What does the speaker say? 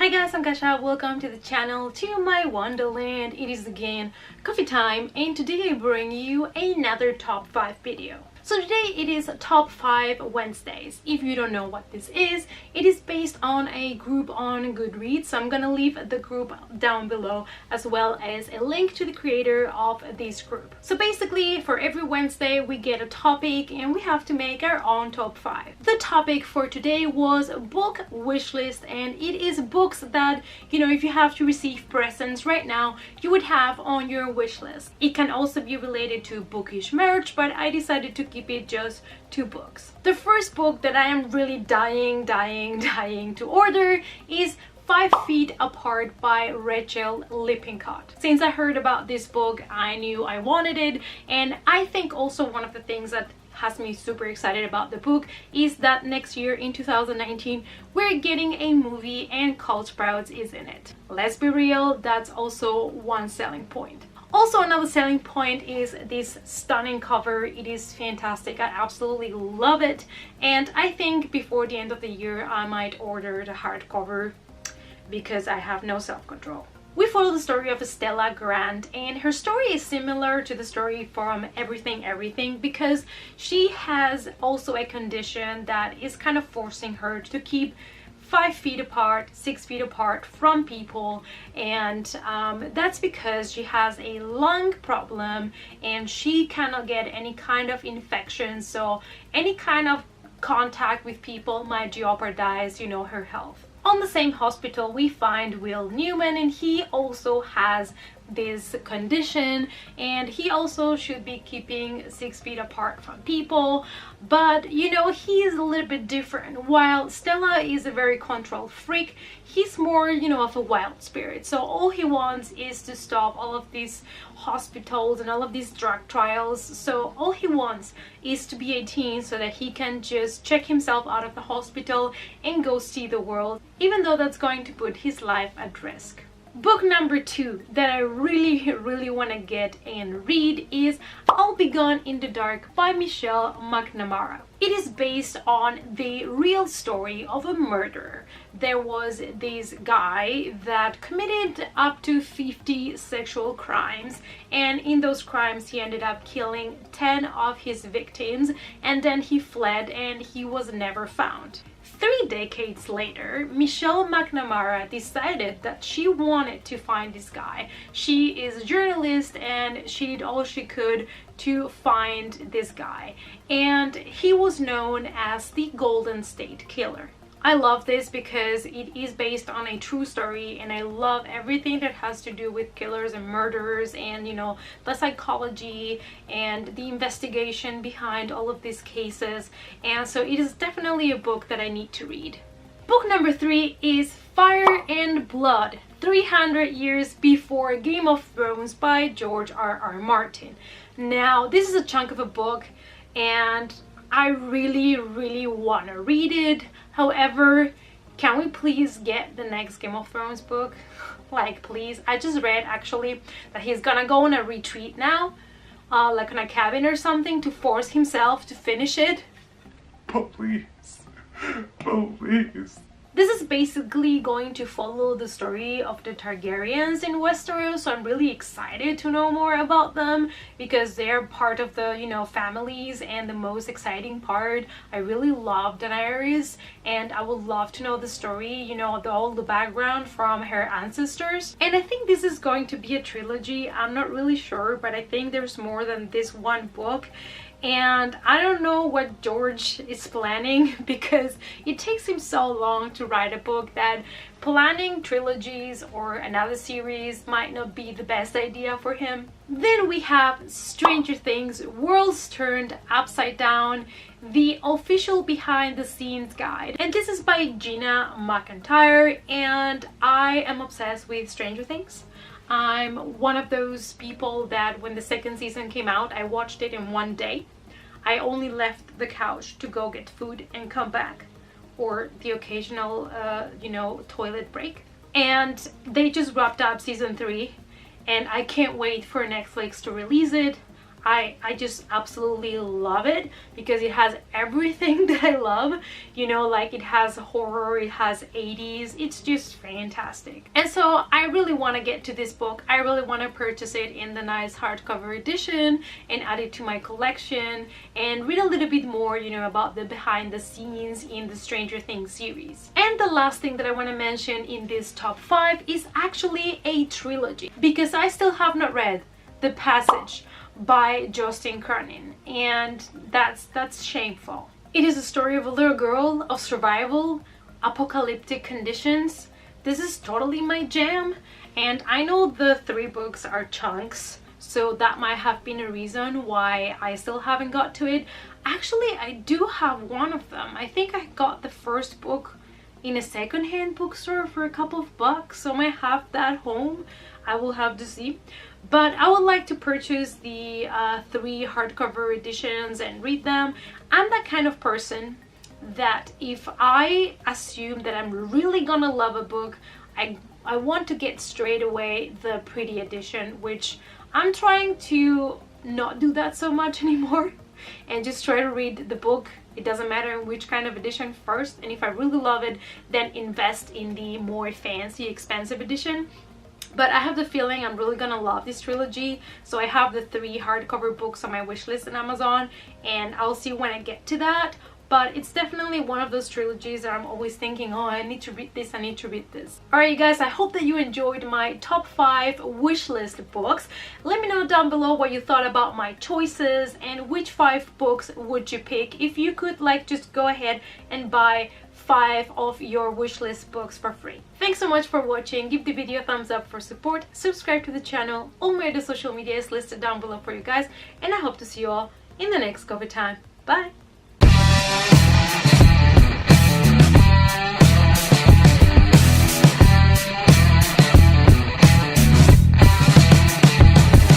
Hi guys, I'm Kasha. Welcome to the channel, to my wonderland. It is again coffee time, and today I bring you another top 5 video. So today it is top 5 Wednesdays. If you don't know what this is, it is based on a group on Goodreads. So I'm gonna leave the group down below, as well as a link to the creator of this group. So basically for every Wednesday we get a topic and we have to make our own top 5. The topic for today was book wish list, and it is books that, you know, if you have to receive presents right now, you would have on your wish list. It can also be related to bookish merch, but I decided to keep it just 2 books. The first book that I am really dying to order is 5 Feet Apart by Rachel Lippincott. Since I heard about this book, I knew I wanted it, and I think also one of the things that has me super excited about the book is that next year in 2019 we're getting a movie and Cole Sprouse is in it. Let's be real, that's also one selling point. Also, another selling point is this stunning cover. It is fantastic. I absolutely love it, and I think before the end of the year I might order the hardcover because I have no self-control. We follow the story of Stella Grant, and her story is similar to the story from Everything because she has also a condition that is kind of forcing her to keep 5 feet apart, 6 feet apart from people, and that's because she has a lung problem and she cannot get any kind of infection, so any kind of contact with people might jeopardize, you know, her health. On the same hospital we find Will Newman, and he also has this condition and he also should be keeping 6 feet apart from people, but you know, he is a little bit different. While Stella is a very control freak, he's more, you know, of a wild spirit. So all he wants is to stop all of these hospitals and all of these drug trials. So all he wants is to be 18 so that he can just check himself out of the hospital and go see the world, even though that's going to put his life at risk. Book number 2 that I really want to get and read is I'll Be Gone in the Dark by Michelle McNamara. It is based on the real story of a murderer. There was this guy that committed up to 50 sexual crimes, and in those crimes he ended up killing 10 of his victims, and then he fled and he was never found. 3 decades later, Michelle McNamara decided that she wanted to find this guy. She is a journalist and she did all she could to find this guy, and he was known as the Golden State Killer. I love this because it is based on a true story, and I love everything that has to do with killers and murderers and, you know, the psychology and the investigation behind all of these cases, and so it is definitely a book that I need to read. Book number 3 is Fire and Blood, 300 Years Before Game of Thrones by George R.R. Martin. Now, this is a chunk of a book and I really want to read it. However, can we please get the next Game of Thrones book? Like, please. I just read actually that he's gonna go on a retreat now, like on a cabin or something, to force himself to finish it. But please, please. This is basically going to follow the story of the Targaryens in Westeros, so I'm really excited to know more about them because they're part of the, you know, families, and the most exciting part, I really love Daenerys and I would love to know the story, you know, all the background from her ancestors. And I think this is going to be a trilogy. I'm not really sure, but I think there's more than this one book. And I don't know what George is planning because it takes him so long to write a book that planning trilogies or another series might not be the best idea for him. Then we have Stranger Things Worlds Turned Upside Down, the official behind the scenes guide. And this is by Gina McIntyre, and I am obsessed with Stranger Things. I'm one of those people that when the 2nd season came out, I watched it in one day. I only left the couch to go get food and come back, or the occasional, you know, toilet break. And they just wrapped up season 3, and I can't wait for Netflix to release it. I just absolutely love it because it has everything that I love, you know, like it has horror, it has 80s, it's just fantastic. And so I really want to get to this book. I really want to purchase it in the nice hardcover edition and add it to my collection and read a little bit more, you know, about the behind the scenes in the Stranger Things series. And the last thing that I want to mention in this top 5 is actually a trilogy, because I still have not read The Passage by Justin Cronin, and that's Shameful. It is a story of a little girl, of survival, apocalyptic conditions. This is totally my jam, and I know the 3 books are chunks, so that might have been a reason why I still haven't got to it. Actually, I do have one of them. I think I got the first book in a secondhand bookstore for a couple of bucks, so I might have that home. I will have to see. But I would like to purchase the 3 hardcover editions and read them. I'm that kind of person that if I assume that I'm really gonna love a book, I want to get straight away the pretty edition, which I'm trying to not do that so much anymore and just try to read the book. It doesn't matter which kind of edition first, and if I really love it, then invest in the more fancy, expensive edition. But I have the feeling I'm really gonna love this trilogy, so I have the 3 hardcover books on my wish list on Amazon, and I'll see when I get to that. But it's definitely one of those trilogies that I'm always thinking, oh, I need to read this, I need to read this. Alright you guys, I hope that you enjoyed my top 5 wish list books. Let me know down below what you thought about my choices and which 5 books would you pick. If you could, like, just go ahead and buy 5 of your wishlist books for free. Thanks so much for watching. Give the video a thumbs up for support, subscribe to the channel. All my other social media is listed down below for you guys, and I hope to see you all in the next coffee time. Bye!